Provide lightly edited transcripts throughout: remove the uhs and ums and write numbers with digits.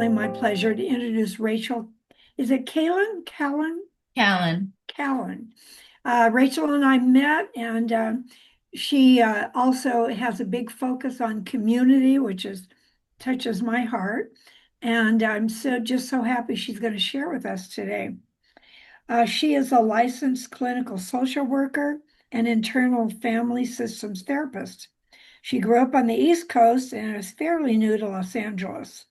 absolutely my pleasure to introduce Rachel. Is it Kallan? Kallan. Kallan. Rachel and I met, and she also has a big focus on community, which is touches my heart. And I'm so happy she's going to share with us today. She is a licensed clinical social worker and internal family systems therapist. She grew up on the East Coast and is fairly new to Los Angeles.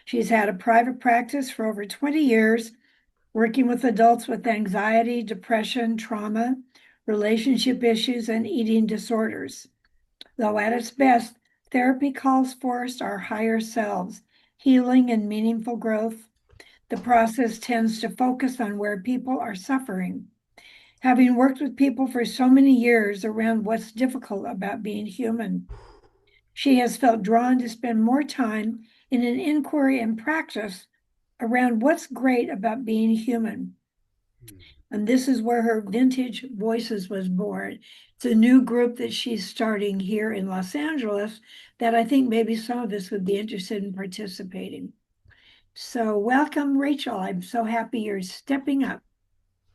She's had a private practice for over 20 years, working with adults with anxiety, depression, trauma, relationship issues, and eating disorders. Though at its best, therapy calls forth our higher selves, healing and meaningful growth. The process tends to focus on where people are suffering. Having worked with people for so many years around what's difficult about being human, she has felt drawn to spend more time in an inquiry and practice around what's great about being human. And this is where her Vintage Voices was born. It's a new group that she's starting here in Los Angeles that I think maybe some of us would be interested in participating. So, welcome, Rachel. I'm so happy you're stepping up.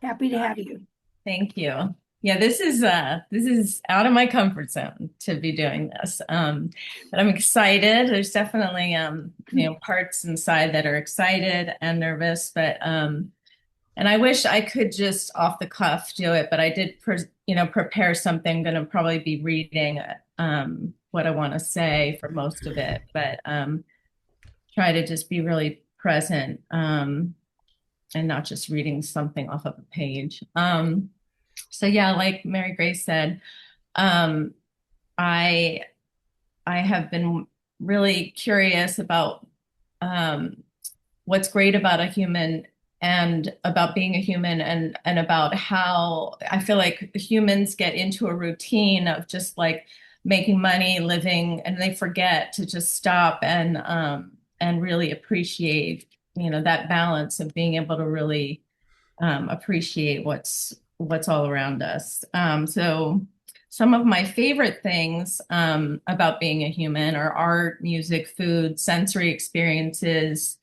Happy to have you. Thank you. Yeah, this is out of my comfort zone to be doing this. But I'm excited. There's definitely parts inside that are excited and nervous, but and I wish I could just off the cuff do it, but I did prepare something. I'm going to probably be reading what I want to say for most of it, but try to just be really present and not just reading something off of a page. So yeah, like Mary Grace said, um, I I have been really curious about um, what's great about a human and about being a human and about how I feel like humans get into a routine of just like making money, living, and they forget to just stop and really appreciate, that balance of being able to really appreciate what's all around us. So some of my favorite things about being a human are art, music, food, sensory experiences,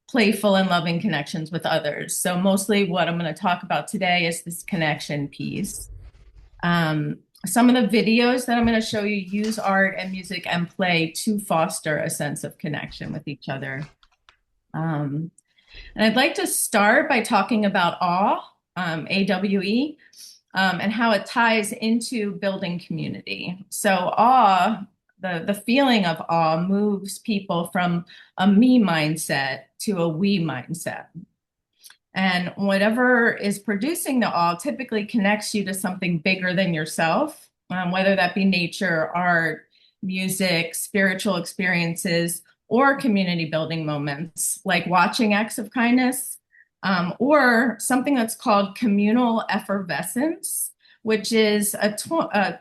playful and loving connections with others. So mostly what I'm going to talk about today is this connection piece. Some of the videos that I'm going to show you use art and music and play to foster a sense of connection with each other. Um, and I'd like to start by talking about awe, AWE, and how it ties into building community. So awe, the feeling of awe moves people from a me mindset to a we mindset. And whatever is producing the awe typically connects you to something bigger than yourself, whether that be nature, art, music, spiritual experiences, or community building moments like watching acts of kindness, or something that's called communal effervescence, which is a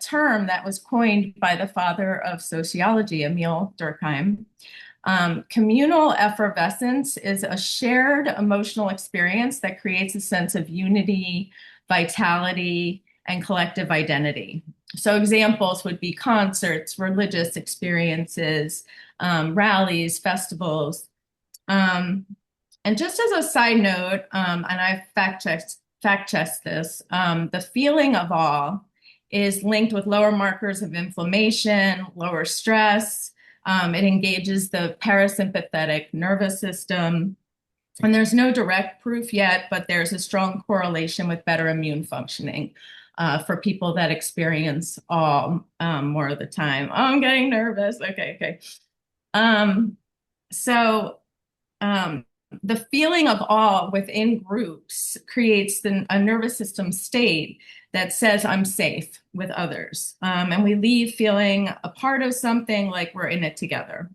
term that was coined by the father of sociology, Emil Durkheim. Communal effervescence is a shared emotional experience that creates a sense of unity, vitality, and collective identity. So examples would be concerts, religious experiences, rallies, festivals. Um, and just as a side note, and I fact checked this, the feeling of awe is linked with lower markers of inflammation, lower stress. It engages the parasympathetic nervous system. And there's no direct proof yet, but there's a strong correlation with better immune functioning for people that experience awe more of the time. Oh, I'm getting nervous. Okay. Um, so um, the feeling of awe within groups creates a nervous system state that says I'm safe with others. And we leave feeling a part of something like we're in it together.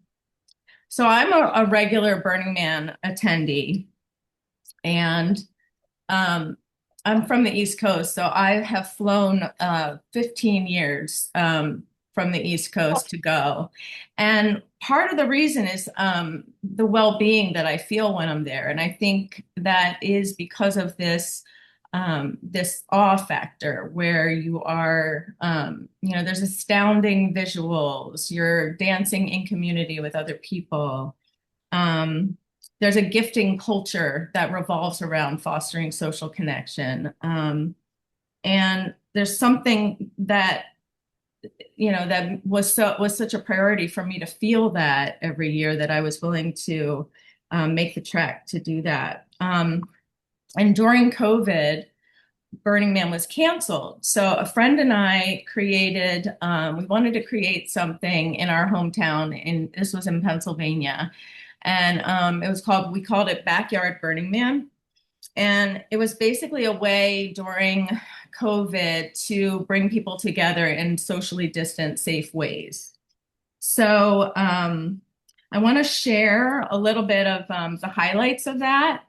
So I'm a regular Burning Man attendee, and um, I'm from the East Coast, so I have flown 15 years from the East Coast to go. And part of the reason is the well-being that I feel when I'm there. And I think that is because of this awe factor where you are, there's astounding visuals, you're dancing in community with other people. Um, there's a gifting culture that revolves around fostering social connection. And there's something that, that was such a priority for me to feel that every year that I was willing to make the trek to do that. And during COVID, Burning Man was canceled. So a friend and I we wanted to create something in our hometown, and this was in Pennsylvania. And we called it Backyard Burning Man. And it was basically a way during COVID to bring people together in socially distant, safe ways. So I want to share a little bit of the highlights of that.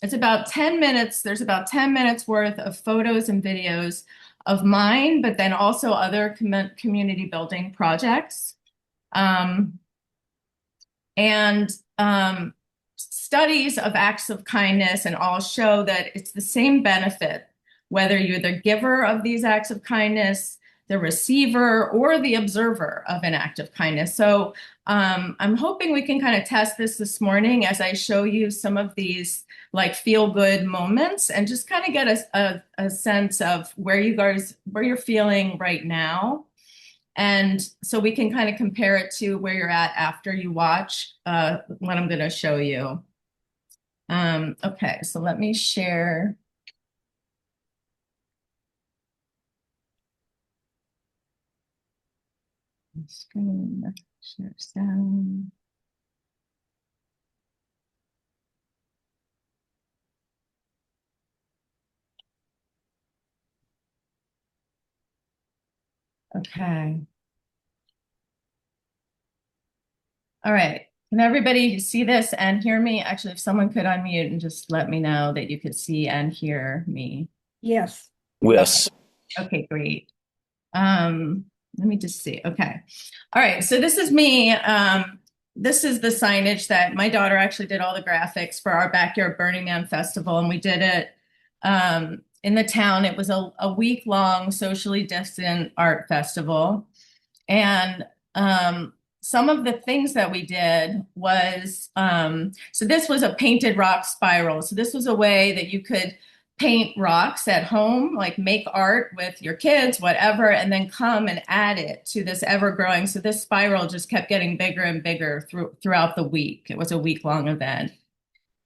It's about 10 minutes. There's about 10 minutes worth of photos and videos of mine, but then also other community building projects. Um, and studies of acts of kindness and all show that it's the same benefit, whether you're the giver of these acts of kindness, the receiver, or the observer of an act of kindness. So I'm hoping we can kind of test this morning as I show you some of these like feel good moments and just kind of get a sense of where you're feeling right now. And so we can kind of compare it to where you're at after you watch what I'm going to show you. Okay, so let me share. Screen, share sound. Okay. All right. Can everybody see this and hear me? Actually, if someone could unmute and just let me know that you could see and hear me. Yes. Yes. Okay, great. Let me just see. Okay. All right. So this is me. This is the signage that my daughter actually did all the graphics for our Backyard Burning Man Festival, and we did it in the town. It was a week-long socially distant art festival. And some of the things that we did was, so this was a painted rock spiral. So this was a way that you could paint rocks at home, like make art with your kids, whatever, and then come and add it to this ever growing. So this spiral just kept getting bigger and bigger throughout the week. It was a week-long event.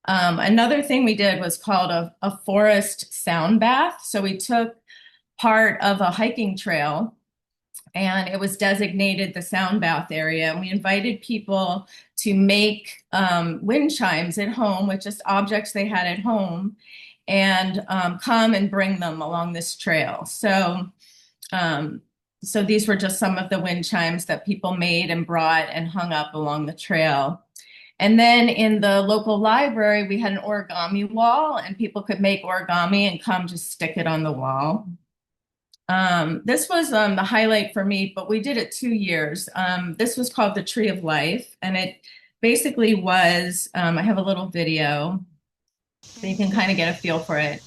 Another thing we did was called a forest sound bath. So we took part of a hiking trail and it was designated the sound bath area. And we invited people to make wind chimes at home with just objects they had at home and come and bring them along this trail. So these were just some of the wind chimes that people made and brought and hung up along the trail. And then in the local library, we had an origami wall and people could make origami and come just stick it on the wall. This was the highlight for me, but we did it 2 years. This was called the Tree of Life, and it basically was, I have a little video so you can kind of get a feel for it.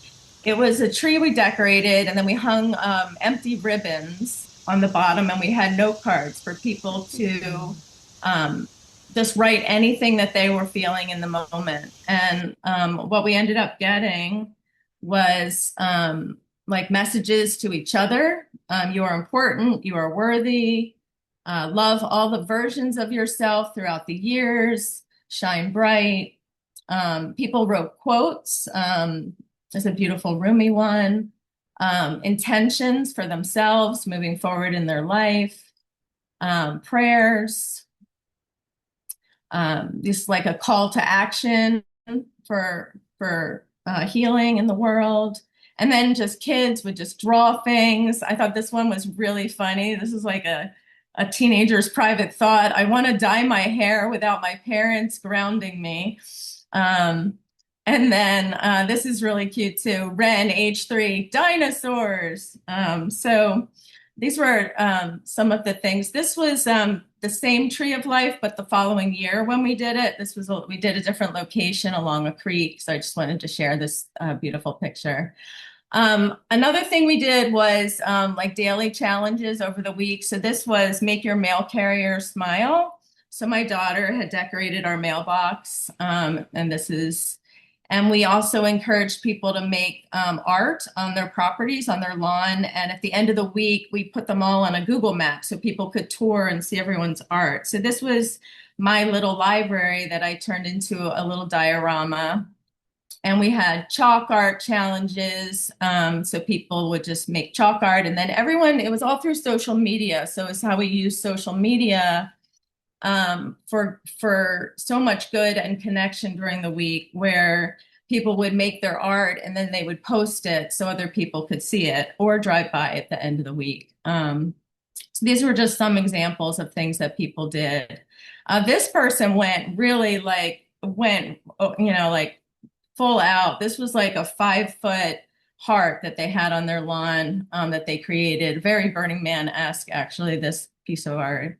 It was a tree we decorated, and then we hung empty ribbons on the bottom, and we had note cards for people to just write anything that they were feeling in the moment. And what we ended up getting was like messages to each other. You are important, you are worthy, love all the versions of yourself throughout the years, shine bright. People wrote quotes. There's a beautiful Rumi one. Intentions for themselves moving forward in their life. Prayers. Just like a call to action for healing in the world. And then just kids would just draw things. I thought this one was really funny. This is like a teenager's private thought. I want to dye my hair without my parents grounding me. And then this is really cute too. Ren, age 3, dinosaurs. So these were some of the things. This was the same Tree of Life, but the following year when we did it, we did a different location along a creek. So I just wanted to share this beautiful picture. Another thing we did was like daily challenges over the week. So this was make your mail carrier smile. So my daughter had decorated our mailbox, and we also encouraged people to make art on their properties, on their lawn. And at the end of the week, we put them all on a Google map so people could tour and see everyone's art. So this was my little library that I turned into a little diorama. And we had chalk art challenges. So people would just make chalk art. And then everyone, it was all through social media. So it's how we use social media for so much good and connection during the week, where people would make their art and then they would post it so other people could see it or drive by at the end of the week. So these were just some examples of things that people did. This person went really like full out. This was like a 5-foot heart that they had on their lawn, that they created. Very Burning Man-esque, actually, this piece of art.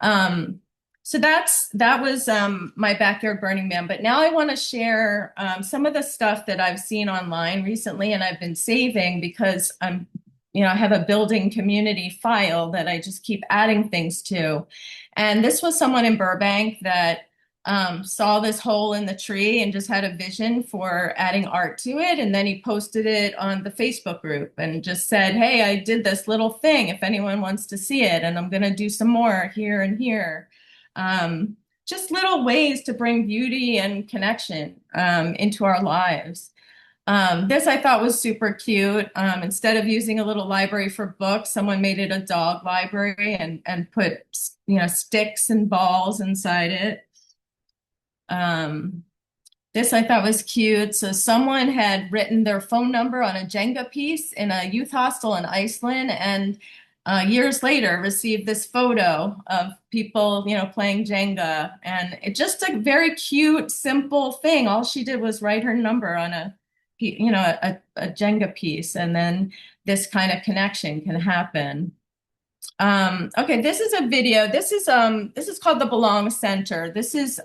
So that was my backyard Burning Man. But now I want to share some of the stuff that I've seen online recently, and I've been saving because I have a building community file that I just keep adding things to. And this was someone in Burbank that saw this hole in the tree and just had a vision for adding art to it. And then he posted it on the Facebook group and just said, hey, I did this little thing if anyone wants to see it. And I'm going to do some more here and here. Just little ways to bring beauty and connection into our lives. This I thought was super cute. Instead of using a little library for books, someone made it a dog library and put sticks and balls inside it. This I thought was cute. So someone had written their phone number on a Jenga piece in a youth hostel in Iceland, and years later received this photo of people, playing Jenga. And it's just a very cute, simple thing. All she did was write her number on a Jenga piece, and then this kind of connection can happen. Okay, this is a video. This is called the Belong Center. This is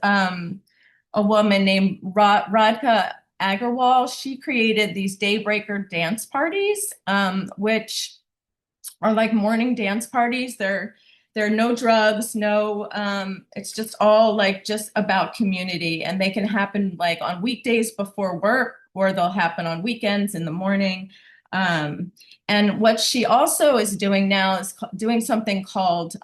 a woman named Radka Agarwal. She created these Daybreaker dance parties, which are like morning dance parties. There are no drugs, no, it's just all like just about community, and they can happen like on weekdays before work, or they'll happen on weekends in the morning. And what she also is doing now is doing something called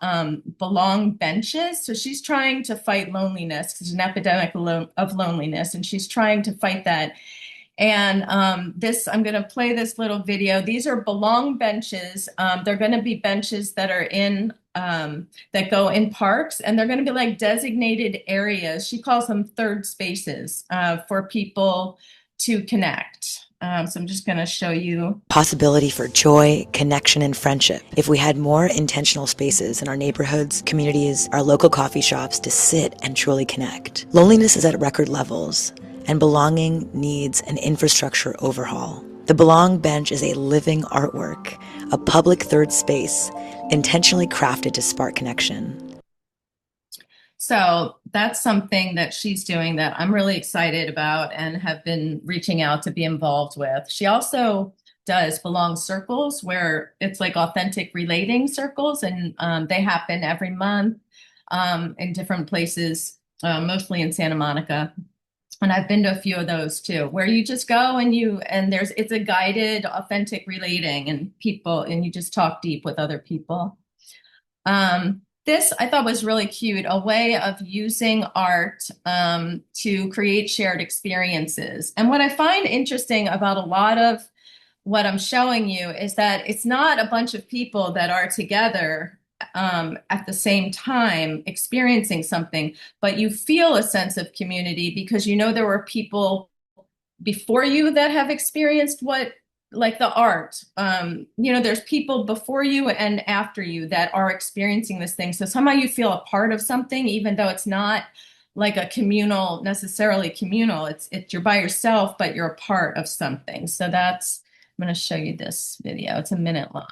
Belong Benches. So she's trying to fight loneliness. There's an epidemic of loneliness, and she's trying to fight that. And I'm going to play this little video. These are Belong benches. They're going to be benches that are that go in parks, and they're going to be like designated areas. She calls them third spaces for people to connect. So I'm just going to show you. Possibility for joy, connection, and friendship. If we had more intentional spaces in our neighborhoods, communities, our local coffee shops to sit and truly connect. Loneliness is at record levels, and belonging needs an infrastructure overhaul. The Belong Bench is a living artwork, a public third space, intentionally crafted to spark connection. So that's something that she's doing that I'm really excited about and have been reaching out to be involved with. She also does Belong Circles, where it's like authentic relating circles, and they happen every month in different places, mostly in Santa Monica. And I've been to a few of those too, where you just go and it's a guided, authentic relating, and you just talk deep with other people. This I thought was really cute, a way of using art to create shared experiences. And what I find interesting about a lot of what I'm showing you is that it's not a bunch of people that are together at the same time experiencing something, but you feel a sense of community because there were people before you that have experienced like the art. There's people before you and after you that are experiencing this thing. So somehow you feel a part of something, even though it's not like necessarily communal. It's you're by yourself, but you're a part of something. So I'm going to show you this video. It's a minute long.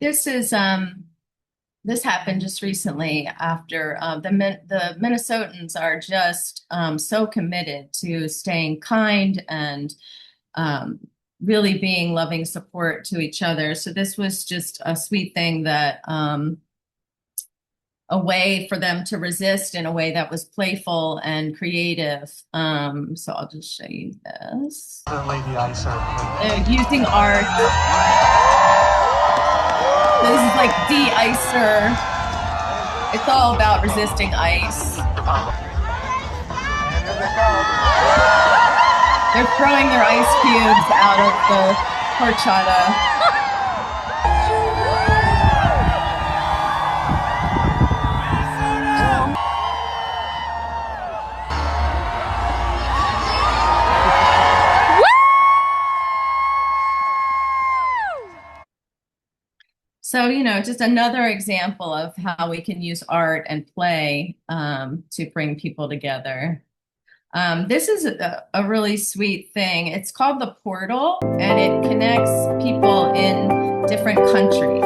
This is this happened just recently after the Minnesotans are just so committed to staying kind and really being loving support to each other. So this was just a sweet thing that a way for them to resist in a way that was playful and creative. So I'll just show you this. They're using art. So this is like de-icer. It's all about resisting ice. They're throwing their ice cubes out of the horchata. So, you know, just another example of how we can use art and play to bring people together. This is a really sweet thing. It's called the Portal, and it connects people in different countries.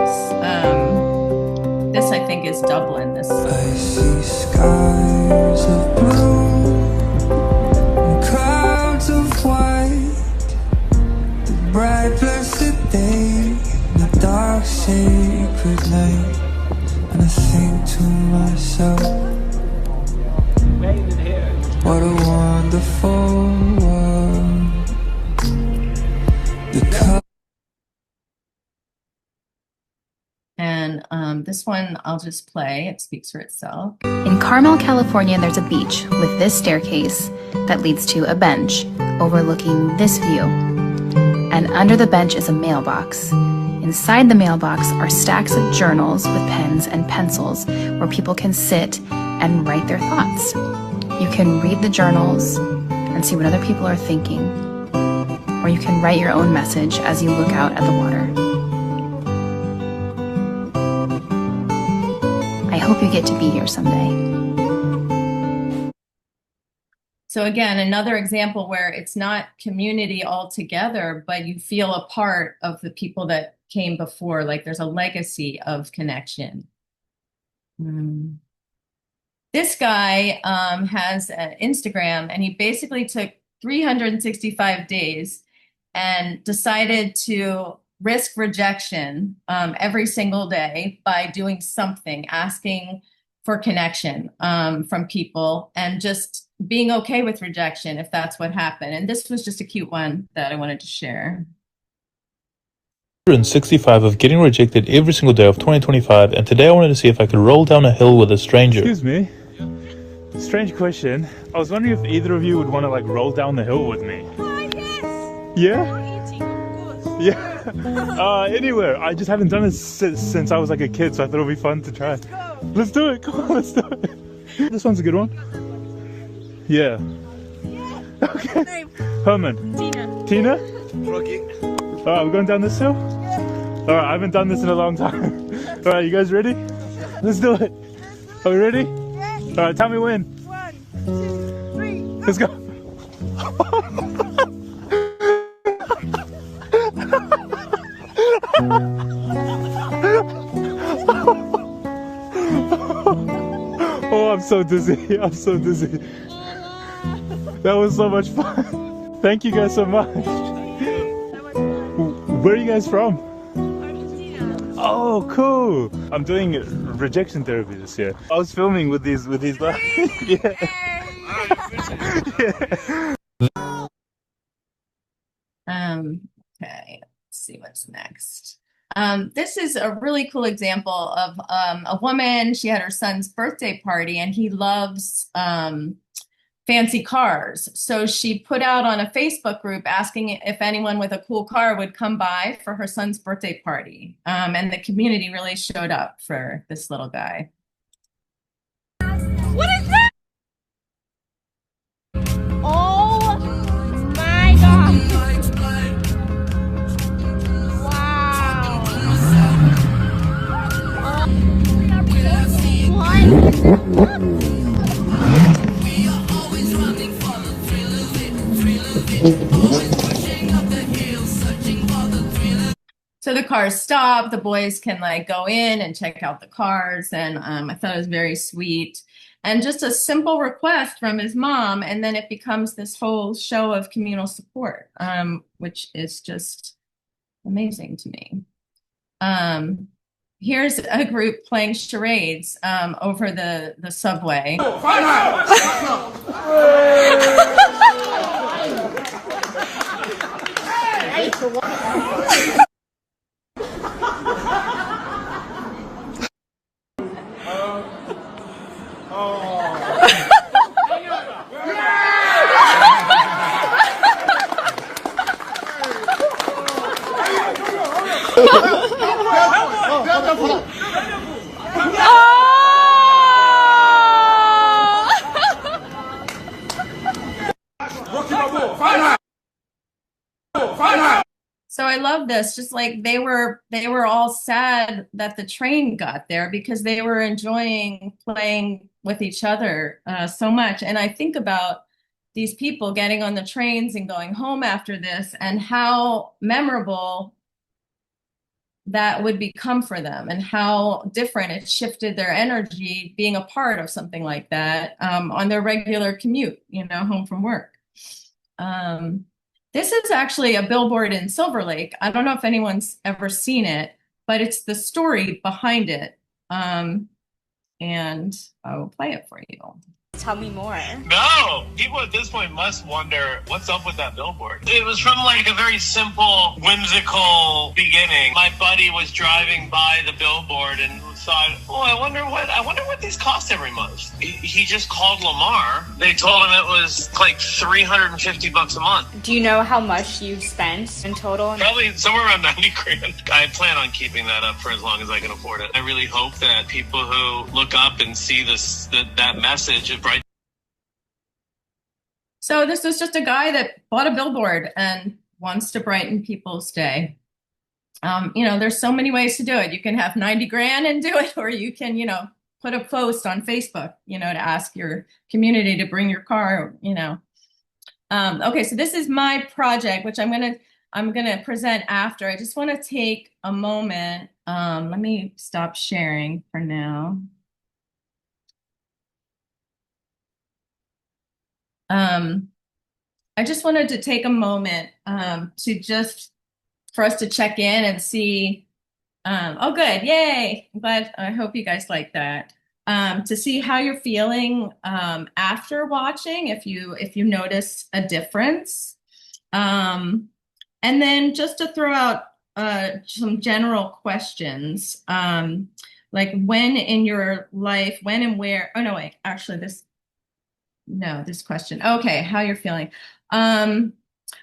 This, I think, is Dublin. This. I see skies of blue and clouds of white, the bright blessed day, the dark sacred night, and I think to myself, what a wonderful world. And this one I'll just play. It speaks for itself. In Carmel, California, there's a beach with this staircase that leads to a bench overlooking this view. And under the bench is a mailbox. Inside the mailbox are stacks of journals with pens and pencils where people can sit and write their thoughts. You can read the journals and see what other people are thinking, or you can write your own message as you look out at the water. I hope you get to be here someday. So again, another example where it's not community altogether, but you feel a part of the people that came before, like there's a legacy of connection. This guy has an Instagram, and he basically took 365 days and decided to risk rejection every single day by doing something, asking for connection from people, and just being okay with rejection if that's what happened. And this was just a cute one that I wanted to share. 165 of getting rejected every single day of 2025, and today I wanted to see if I could roll down a hill with a stranger. Excuse me. Strange question. I was wondering if either of you would want to like roll down the hill with me. Yes. Yeah? Yeah. Anywhere. I just haven't done it since I was like a kid, so I thought it would be fun to try. Let's do it. Come on, let's do it. This one's a good one. Yeah. Okay. Name? Herman. Tina. Tina? Rocky. Alright, we're going down this hill? Alright, I haven't done this in a long time. Alright, you guys ready? Let's do it. Are we ready? Yes. Alright, tell me when. 1, 2, 3. Let's go. Oh, I'm so dizzy. I'm so dizzy. That was so much fun. Thank you guys so much. Where are you guys from? Argentina. Oh, cool. I'm doing rejection therapy this year. I was filming with these guys. Yeah. Okay, let's see what's next. This is a really cool example of a woman. She had her son's birthday party, and he loves fancy cars. So she put out on a Facebook group asking if anyone with a cool car would come by for her son's birthday party. And the community really showed up for this little guy. What is that? Oh my god. Wow. So the cars stop, the boys can like go in and check out the cars. And I thought it was very sweet. And just a simple request from his mom. And then it becomes this whole show of communal support, which is just amazing to me. Here's a group playing charades over the subway. So I love this. Just like they were all sad that the train got there because they were enjoying playing with each other so much. And I think about these people getting on the trains and going home after this and how memorable that would become for them and how different it shifted their energy being a part of something like that on their regular commute, home from work. This is actually a billboard in Silver Lake. I don't know if anyone's ever seen it, but it's the story behind it. And I will play it for you. Tell me more. No, people at this point must wonder what's up with that billboard. It was from like a very simple, whimsical beginning. My buddy was driving by the billboard and thought, "Oh, I wonder what these cost every month." He just called Lamar. They told him it was like $350 a month. Do you know how much you've spent in total? Probably somewhere around 90 grand. I plan on keeping that up for as long as I can afford it. I really hope that people who look up and see that message of bright. So this was just a guy that bought a billboard and wants to brighten people's day. There's so many ways to do it. You can have 90 grand and do it, or you can, put a post on Facebook, to ask your community to bring your car, Okay, so this is my project, which I'm gonna present after. I just want to take a moment. Let me stop sharing for now. I just wanted to take a moment for us to check in and see. Oh, good. Yay. I'm glad. I hope you guys like that. To see how you're feeling after watching, if you notice a difference. And then just to throw out some general questions, like when in your life, when and where. Oh, no, wait, actually, this question. Okay, how you're feeling.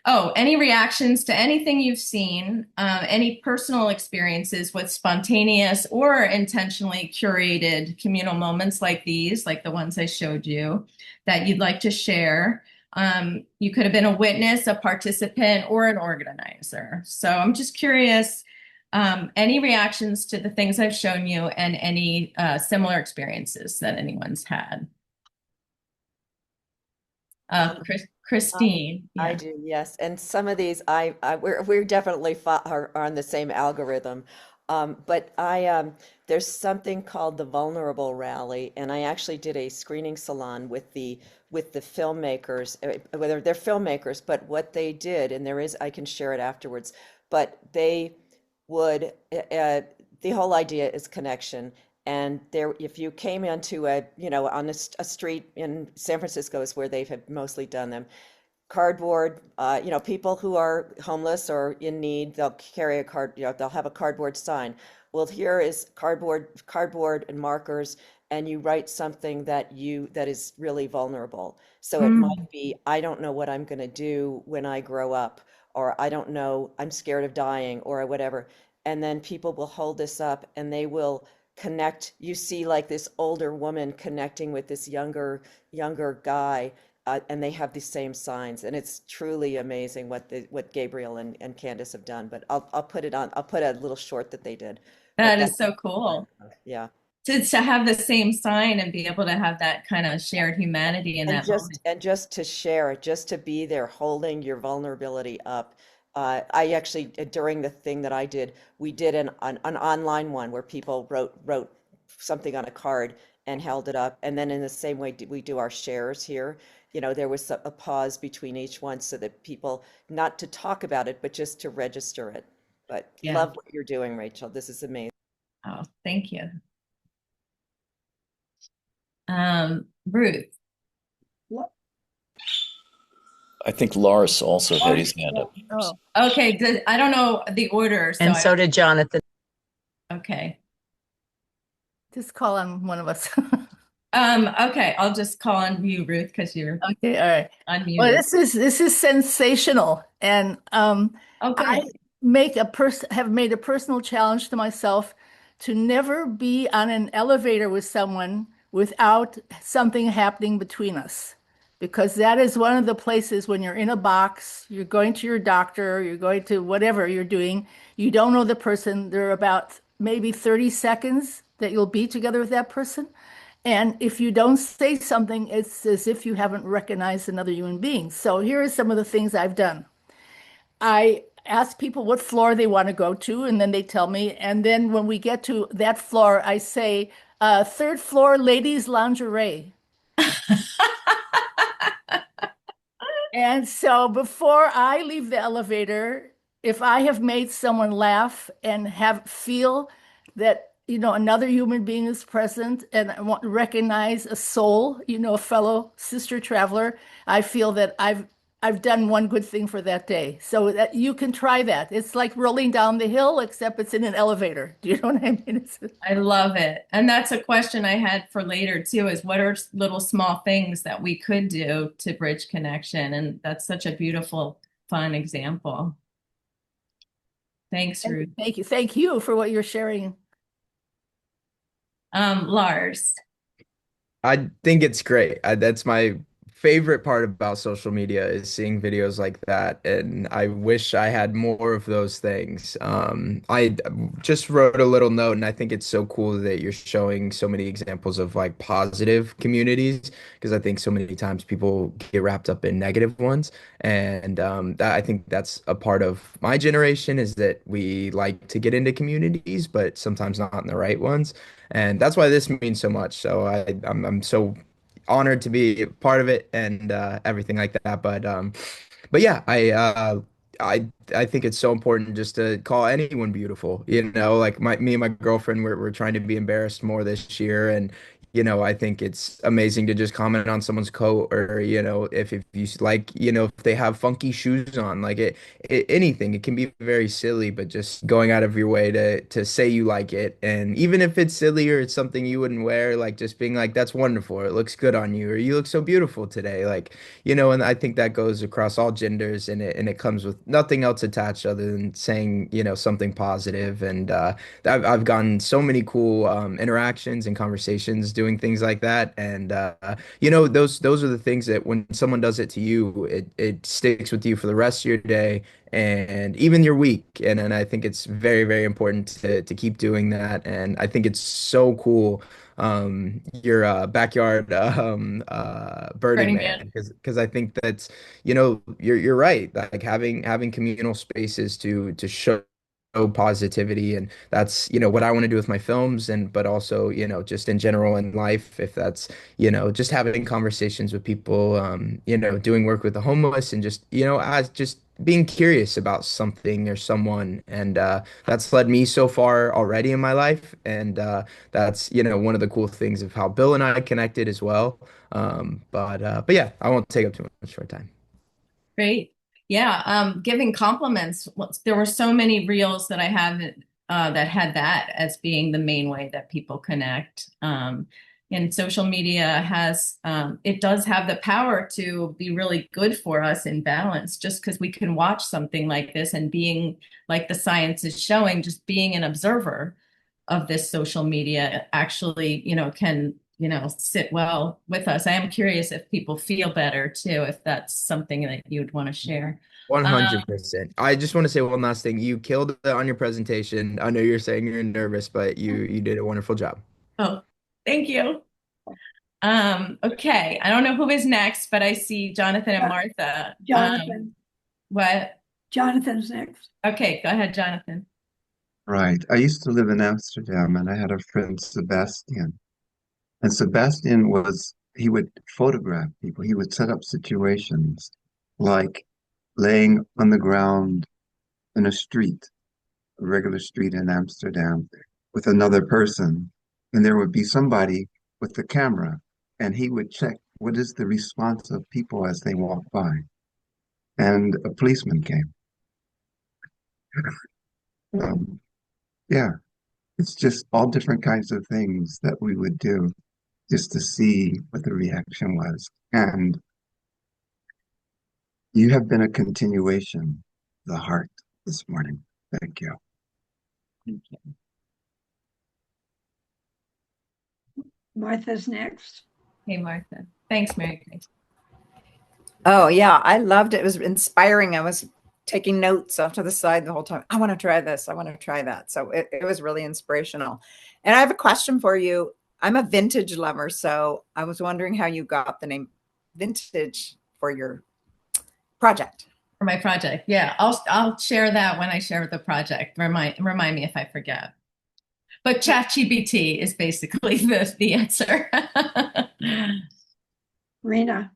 Any reactions to anything you've seen, any personal experiences with spontaneous or intentionally curated communal moments like these, like the ones I showed you, that you'd like to share. You could have been a witness, a participant, or an organizer. So I'm just curious, any reactions to the things I've shown you and any similar experiences that anyone's had. Christine. Yeah. I do, yes. And some of these, we're definitely are on the same algorithm. But there's something called the Vulnerable Rally, and I actually did a screening salon with the filmmakers, whether they're filmmakers, but what they did, and I can share it afterwards, but they would, the whole idea is connection. And there, if you came into on a street in San Francisco is where they have mostly done them, cardboard, people who are homeless or in need, they'll carry they'll have a cardboard sign. Well, here is cardboard and markers, and you write something that is really vulnerable. So it might be, I don't know what I'm going to do when I grow up, or I don't know, I'm scared of dying, or whatever. And then people will hold this up and they will connect. You see like this older woman connecting with this younger guy, and they have the same signs, and it's truly amazing what Gabriel and Candace have done. But I'll put a little short that they did. That is so cool. Yeah. To have the same sign and be able to have that kind of shared humanity in that moment. And just to share, just to be there holding your vulnerability up I actually, during the thing that I did, we did an online one where people wrote something on a card and held it up. And then in the same way we do our shares here, there was a pause between each one so that people, not to talk about it, but just to register it. But Yeah. love what you're doing, Rachel. This is amazing. Oh, thank you. Ruth. I think Lars also had his hand up. Oh, okay. Good. I don't know the order. And so did Jonathan. Okay. Just call on one of us. Okay. I'll just call on you, Ruth, because you're Okay, all right. unmuted. Well, this is sensational, and I have made a personal challenge to myself to never be on an elevator with someone without something happening between us. Because that is one of the places when you're in a box, you're going to your doctor, you're going to whatever you're doing, you don't know the person. There are about maybe 30 seconds that you'll be together with that person. And if you don't say something, it's as if you haven't recognized another human being. So here are some of the things I've done. I ask people what floor they want to go to, and then they tell me. And then when we get to that floor, I say, third floor, ladies' lingerie. And so before I leave the elevator, if I have made someone laugh and have feel that, another human being is present and I want to recognize a soul, a fellow sister traveler, I feel that I've done one good thing for that day. So that you can try that. It's like rolling down the hill, except it's in an elevator. Do you know what I mean? I love it. And that's a question I had for later too, is what are little small things that we could do to bridge connection? And that's such a beautiful, fun example. Thanks, Ruth. Thank you. Thank you for what you're sharing. Lars. I think it's great. That's my favorite part about social media is seeing videos like that, and I wish I had more of those things. I just wrote a little note, and I think it's so cool that you're showing so many examples of like positive communities, because I think so many times people get wrapped up in negative ones, and I think that's a part of my generation is that we like to get into communities, but sometimes not in the right ones. And that's why this means so much. So I'm so honored to be a part of it and everything like that. But yeah, I think it's so important just to call anyone beautiful. Like me and my girlfriend, we're trying to be embarrassed more this year, and I think it's amazing to just comment on someone's coat or if you like if they have funky shoes on, like anything. It can be very silly, but just going out of your way to say you like it, and even if it's silly or it's something you wouldn't wear, like just being like, that's wonderful, or it looks good on you, or you look so beautiful today, like and I think that goes across all genders, and it comes with nothing else attached other than saying something positive. And I've gotten so many cool interactions and conversations doing things like that, and those are the things that when someone does it to you, it sticks with you for the rest of your day and even your week. And I think it's very, very important to keep doing that. And I think it's so cool, your backyard Burning Man, because I think that's you're right, like having communal spaces to show positivity. And that's what I want to do with my films, and but also just in general in life, if that's just having conversations with people, doing work with the homeless, and just as just being curious about something or someone. And that's led me so far already in my life. And that's one of the cool things of how Bill and I connected as well. But yeah, I won't take up too much of our time. Great. Yeah. Giving compliments. There were so many reels that I have that had that as being the main way that people connect. And social media it does have the power to be really good for us in balance, just because we can watch something like this and being like the science is showing, just being an observer of this social media actually, can sit well with us. I am curious if people feel better too, if that's something that you'd want to share. 100%. I just want to say one last thing. You killed it on your presentation. I know you're saying you're nervous, but you did a wonderful job. Oh, thank you. Okay. I don't know who is next, but I see Jonathan and Martha. Jonathan. What? Jonathan's next. Okay, go ahead, Jonathan. Right. I used to live in Amsterdam and I had a friend, Sebastian. And Sebastian he would photograph people. He would set up situations like laying on the ground in a street, a regular street in Amsterdam, with another person. And there would be somebody with the camera, and he would check what is the response of people as they walk by. And a policeman came. Um, yeah, it's just all different kinds of things that we would do just to see what the reaction was. And you have been a continuation of the heart this morning. Thank you. Thank you. Martha's next. Hey, Martha. Thanks, Mary Grace. Oh, yeah, I loved it. It was inspiring. I was taking notes off to the side the whole time. I want to try this. I want to try that. So it was really inspirational. And I have a question for you. I'm a vintage lover, so I was wondering how you got the name Vintage for your project. For my project. Yeah, I'll share that when I share the project. Remind me if I forget. But ChatGPT is basically the answer. Rena.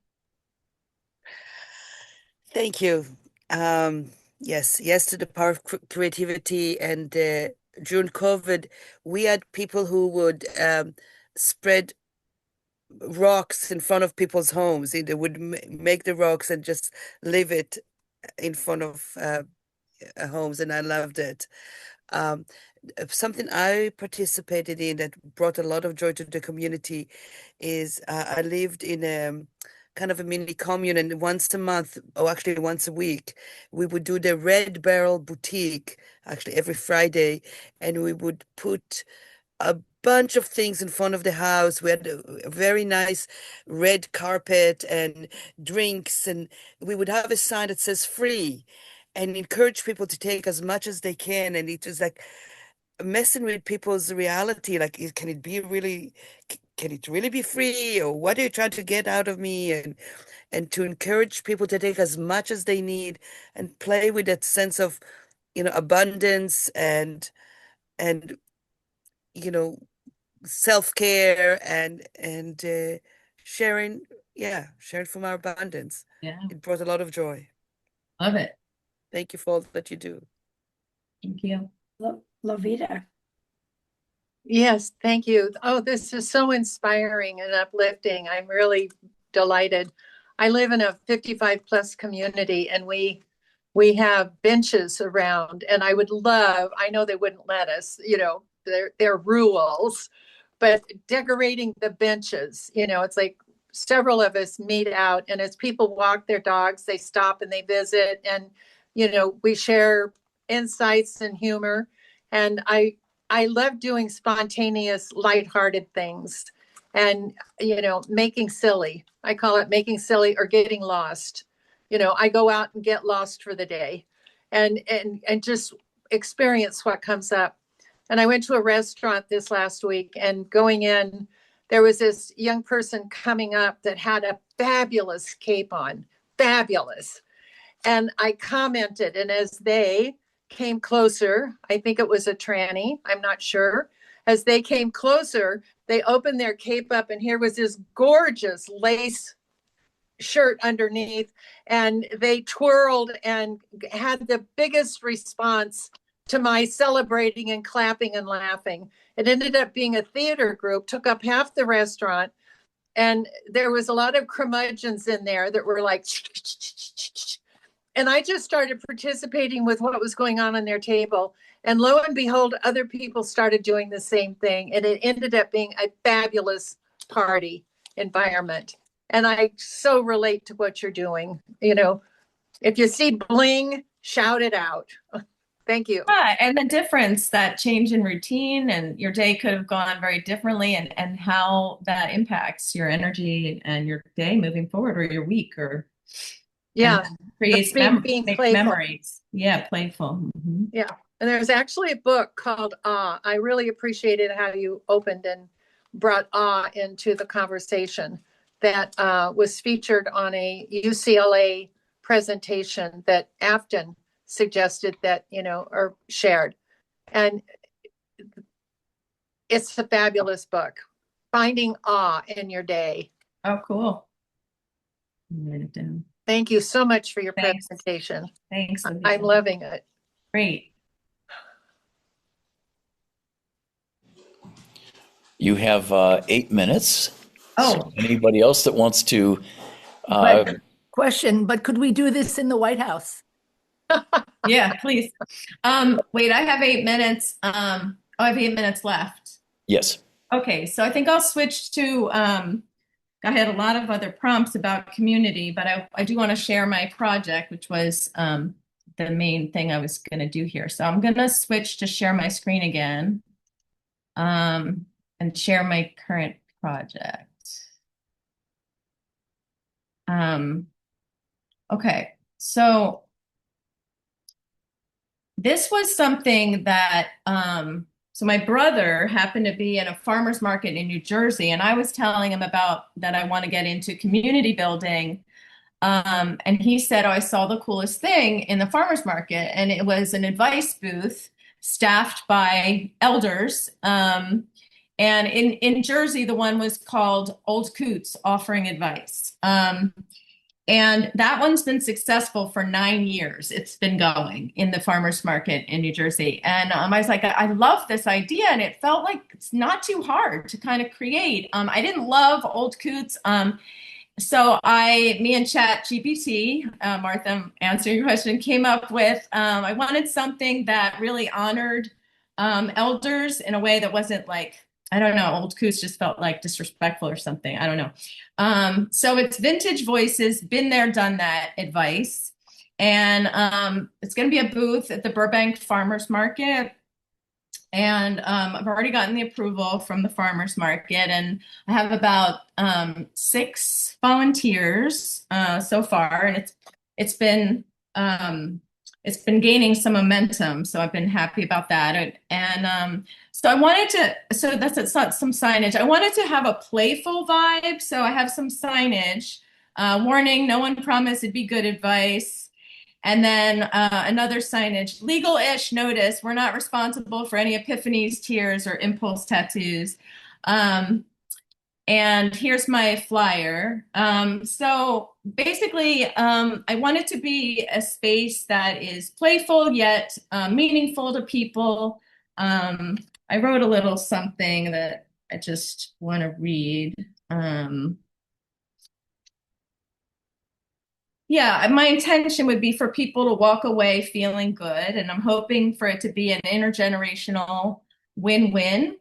Thank you. Yes to the power of creativity. And during COVID, we had people who would spread rocks in front of people's homes. They would make the rocks and just leave it in front of homes, and I loved it. Um, Something I participated in that brought a lot of joy to the community is I lived in a kind of a mini commune, and once a month, or actually once a week, we would do the Red Barrel Boutique, actually every Friday, and we would put a bunch of things in front of the house. We had a very nice red carpet and drinks, and we would have a sign that says free and encourage people to take as much as they can. And it was like messing with people's reality. Like, can it be really, can it really be free? Or what are you trying to get out of me? And to encourage people to take as much as they need and play with that sense of, abundance and self-care and sharing, sharing from our abundance. Yeah. It brought a lot of joy. Love it. Thank you for all that you do. Thank you. Lavita. Yes, thank you. Oh, this is so inspiring and uplifting. I'm really delighted. I live in a 55 plus community, and we have benches around, and I know they wouldn't let us, their rules, but decorating the benches, it's like several of us meet out, and as people walk their dogs, they stop and they visit, and we share insights and humor. And I love doing spontaneous, lighthearted things, and making silly. I call it making silly or getting lost. I go out and get lost for the day, and just experience what comes up. And I went to a restaurant this last week, and going in, there was this young person coming up that had a fabulous cape on, fabulous. And I commented, and as they came closer, I think it was a tranny, I'm not sure. As they came closer, they opened their cape up, and here was this gorgeous lace shirt underneath, and they twirled and had the biggest response to my celebrating and clapping and laughing. It ended up being a theater group, took up half the restaurant, and there was a lot of curmudgeons in there that were like, and I just started participating with what was going on their table. And lo and behold, other people started doing the same thing. And it ended up being a fabulous party environment. And I so relate to what you're doing. If you see bling, shout it out. Thank you. Yeah, and the difference, that change in routine, and your day could have gone very differently, and how that impacts your energy and your day moving forward, or your week, or creates being makes playful. memories. Yeah, playful. Mm-hmm. Yeah. And there's actually a book called Awe. I really appreciated how you opened and brought awe into the conversation, that was featured on a UCLA presentation that Afton suggested that, or shared. And it's a fabulous book. Finding awe in your day. Oh, cool. Write it down. Thank you so much for your Thanks. presentation. Thanks. I'm loving it. Great. You have 8 minutes. Oh. So anybody else that wants to? Question, but could we do this in the White House? Yeah, please. Wait, I have 8 minutes. I have 8 minutes left. Yes. Okay, so I think I'll switch to, I had a lot of other prompts about community, but I do want to share my project, which was the main thing I was going to do here. So I'm going to switch to share my screen again and share my current project. Okay, so this was something that, so my brother happened to be in a farmer's market in New Jersey, and I was telling him about that I want to get into community building. And he said, oh, I saw the coolest thing in the farmer's market, and it was an advice booth staffed by elders. And in Jersey, the one was called Old Coots Offering Advice. And that one's been successful for 9 years. It's been going in the farmer's market in New Jersey. And I was like, I love this idea. And it felt like it's not too hard to kind of create. I didn't love Old Coots. So me and Chat GPT, Martha, answering your question, came up with, I wanted something that really honored elders in a way that wasn't like, I don't know, Old Coots just felt like disrespectful or something. I don't know. So it's vintage voices, been there, done that advice. And it's going to be a booth at the Burbank Farmers Market. And I've already gotten the approval from the farmers market, and I have about 6 volunteers so far, and it's been gaining some momentum. So I've been happy about that. And so I wanted to, so that's some signage. I wanted to have a playful vibe, so I have some signage. Warning: no one promised it'd be good advice. And then another signage, legal-ish notice, we're not responsible for any epiphanies, tears, or impulse tattoos. And here's my flyer. So basically, I want it to be a space that is playful yet meaningful to people. I wrote a little something that I just want to read. Yeah, my intention would be for people to walk away feeling good, and I'm hoping for it to be an intergenerational win-win.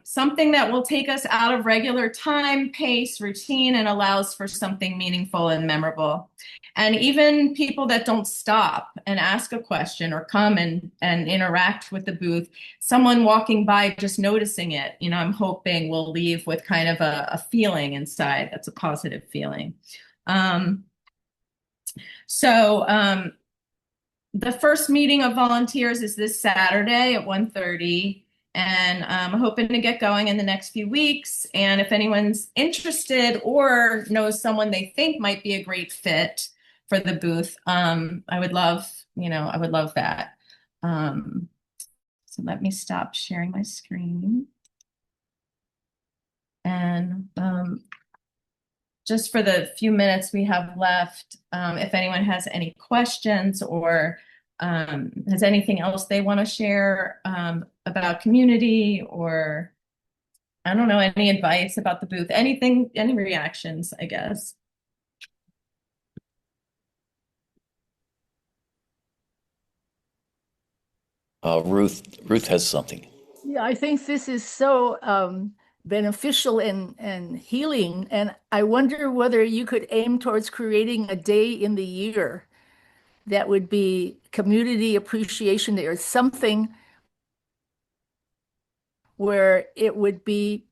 Something that will take us out of regular time, pace, routine, and allows for something meaningful and memorable. And even people that don't stop and ask a question or come and interact with the booth, someone walking by just noticing it, I'm hoping will leave with kind of a feeling inside that's a positive feeling. So the first meeting of volunteers is this Saturday at 1:30, and I'm hoping to get going in the next few weeks. And if anyone's interested or knows someone they think might be a great fit for the booth, I would love that. So let me stop sharing my screen. And just for the few minutes we have left, if anyone has any questions or has anything else they want to share about community, or I don't know, any advice about the booth, anything, any reactions, I guess. Ruth has something. Yeah, I think this is so beneficial and healing. And I wonder whether you could aim towards creating a day in the year that would be Community Appreciation Day or something where it would be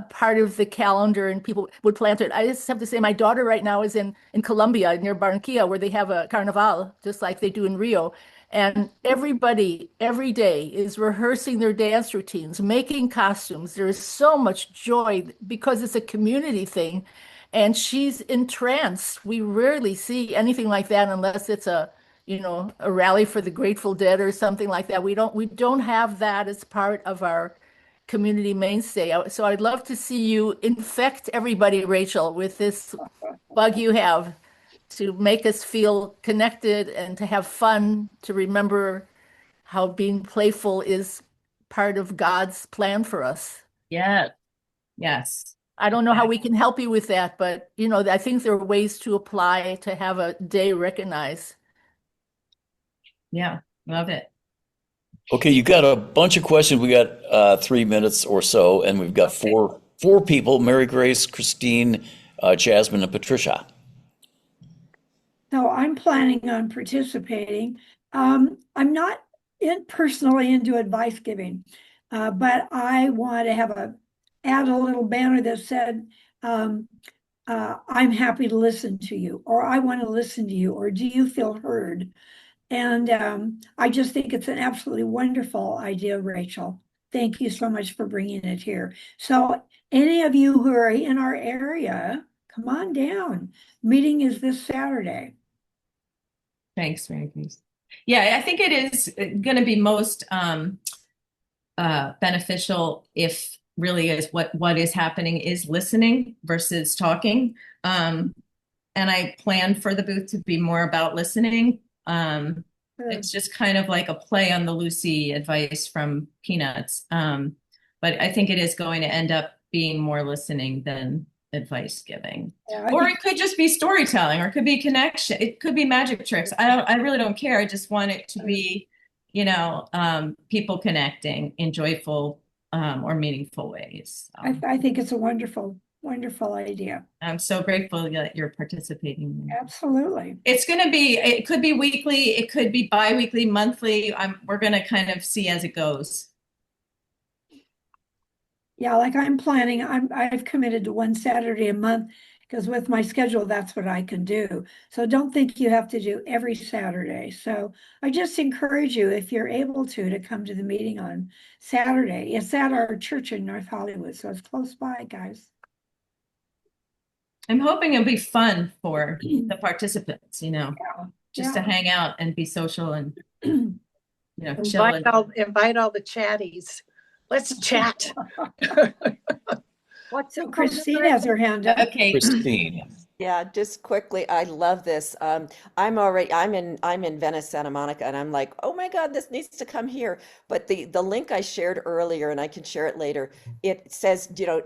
part of the calendar and people would plan to it. I just have to say, my daughter right now is in Colombia near Barranquilla, where they have a carnival, just like they do in Rio. And everybody, every day, is rehearsing their dance routines, making costumes. There is so much joy because it's a community thing. And she's entranced. We rarely see anything like that unless it's a a rally for the Grateful Dead or something like that. We don't have that as part of our community mainstay. So I'd love to see you infect everybody, Rachel, with this bug you have to make us feel connected and to have fun, to remember how being playful is part of God's plan for us. Yeah. Yes. I don't know how we can help you with that, but I think there are ways to apply to have a day recognized. Yeah. Love it. Okay, you got a bunch of questions. We got 3 minutes or so, and we've got four people: Mary Grace, Christine, Jasmine, and Patricia. So I'm planning on participating. I'm not personally into advice giving, but I want to add a little banner that said, I'm happy to listen to you, or I want to listen to you, or do you feel heard? And I just think it's an absolutely wonderful idea, Rachel. Thank you so much for bringing it here. So any of you who are in our area, come on down. Meeting is this Saturday. Thanks, Mary Grace. Yeah, I think it is going to be most beneficial if really is what is happening is listening versus talking. And I plan for the booth to be more about listening. It's just kind of like a play on the Lucy advice from Peanuts. But I think it is going to end up being more listening than advice giving. Yeah, or it could just be storytelling, or it could be connection. It could be magic tricks. I really don't care. I just want it to be, people connecting in joyful or meaningful ways. I think it's a wonderful, wonderful idea. I'm so grateful that you're participating. Absolutely. It could be weekly, it could be bi-weekly, monthly. We're going to kind of see as it goes. Yeah, like I'm planning, I've committed to one Saturday a month because with my schedule, that's what I can do. So don't think you have to do every Saturday. So I just encourage you, if you're able to come to the meeting on Saturday. It's at our church in North Hollywood, so it's close by, guys. I'm hoping it'll be fun for the participants, just to hang out and be social and, chill. Invite all the chatties. Let's chat. So Christine has her hand up. Okay. Christine. Yeah, just quickly, I love this. I'm in Venice, Santa Monica, and I'm like, oh my God, this needs to come here. But the link I shared earlier, and I can share it later, it says, do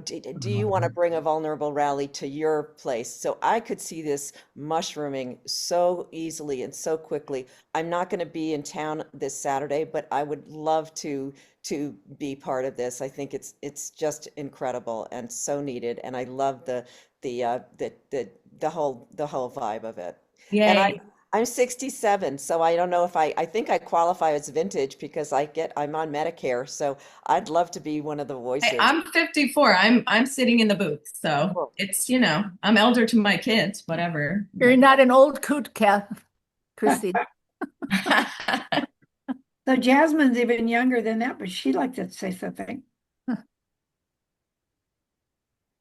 you want to bring a vulnerable rally to your place? So I could see this mushrooming so easily and so quickly. I'm not going to be in town this Saturday, but I would love to be part of this. I think it's just incredible and so needed, and I love the whole vibe of it. Yay. And I'm 67, so I don't know if I think I qualify as vintage because I'm on Medicare, so I'd love to be one of the voices. Hey, I'm 54. I'm sitting in the booth, so it's I'm elder to my kids, whatever. You're not an old coot, Christine. So Jasmine's even younger than that, but she'd like to say something.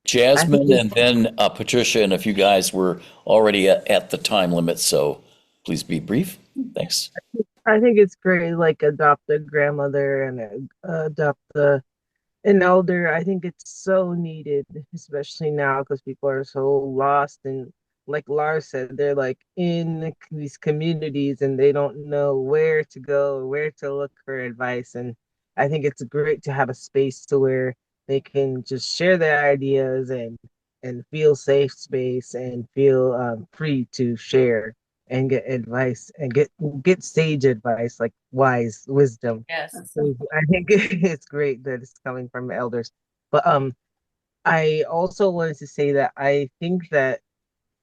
Jasmine and then Patricia, and if you guys were already at the time limit, so please be brief. Thanks. I think it's great, like adopt a grandmother and adopt an elder. I think it's so needed, especially now because people are so lost. And like Lars said, they're like in these communities and they don't know where to go, where to look for advice. And I think it's great to have a space to where they can just share their ideas and feel safe space and feel free to share and get advice and get sage advice, like wise wisdom. Yes. So I think it's great that it's coming from elders. But I also wanted to say that I think that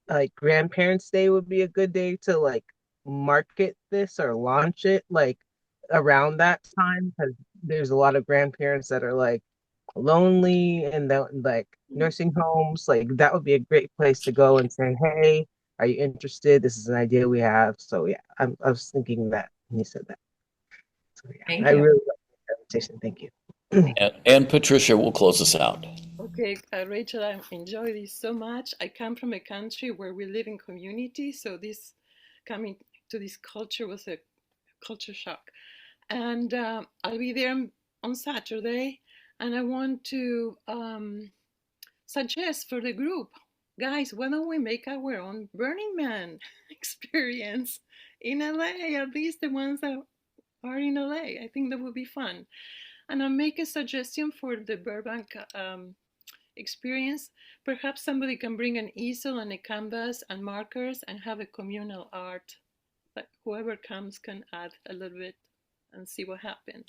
like Grandparents' Day would be a good day to like market this or launch it like around that time, because there's a lot of grandparents that are like lonely and that like nursing homes. Like that would be a great place to go and say, hey, are you interested? This is an idea we have. So yeah, I was thinking that when you said that. So yeah, Thank I you. really like the presentation. Thank you. And Patricia will close us out. Okay, Rachel, I enjoy this so much. I come from a country where we live in community, so this coming to this culture was a culture shock. And I'll be there on Saturday, and I want to suggest for the group, guys, why don't we make our own Burning Man experience in LA, at least the ones that are in LA. I think that would be fun. And I'll make a suggestion for the Burbank experience. Perhaps somebody can bring an easel and a canvas and markers and have a communal art. But whoever comes can add a little bit and see what happens.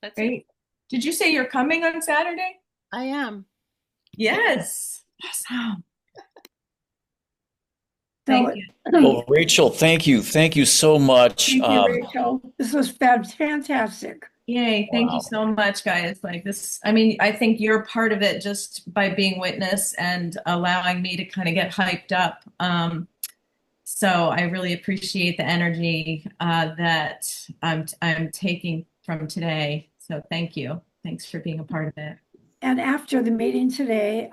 That's Great. it. Did you say you're coming on Saturday? I am. Yes. Awesome. So, Thank you. Well, Rachel, thank you. Thank you so much. thank you, Rachel. This was fantastic. Yay. Thank you so much, guys. Like this, I mean, I think you're part of it just by being witness and allowing me to kind of get hyped up. So I really appreciate the energy that I'm taking from today. So thank you. Thanks for being a part of it. And after the meeting today,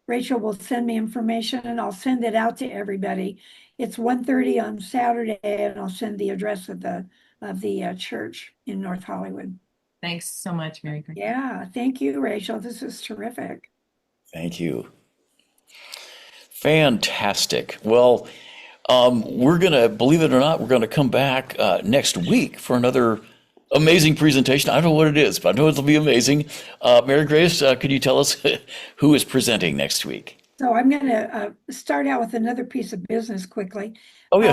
Rachel will send me information and I'll send it out to everybody. It's 1:30 on Saturday, and I'll send the address of the church in North Hollywood. Thanks so much, Mary Grace. Yeah, thank you, Rachel. This is terrific. Thank you. Fantastic. Well, we're going to, believe it or not, we're going to come back next week for another amazing presentation. I don't know what it is, but I know it'll be amazing. Mary Grace, could you tell us who is presenting next week? So I'm going to start out with another piece of business quickly. Oh, yeah.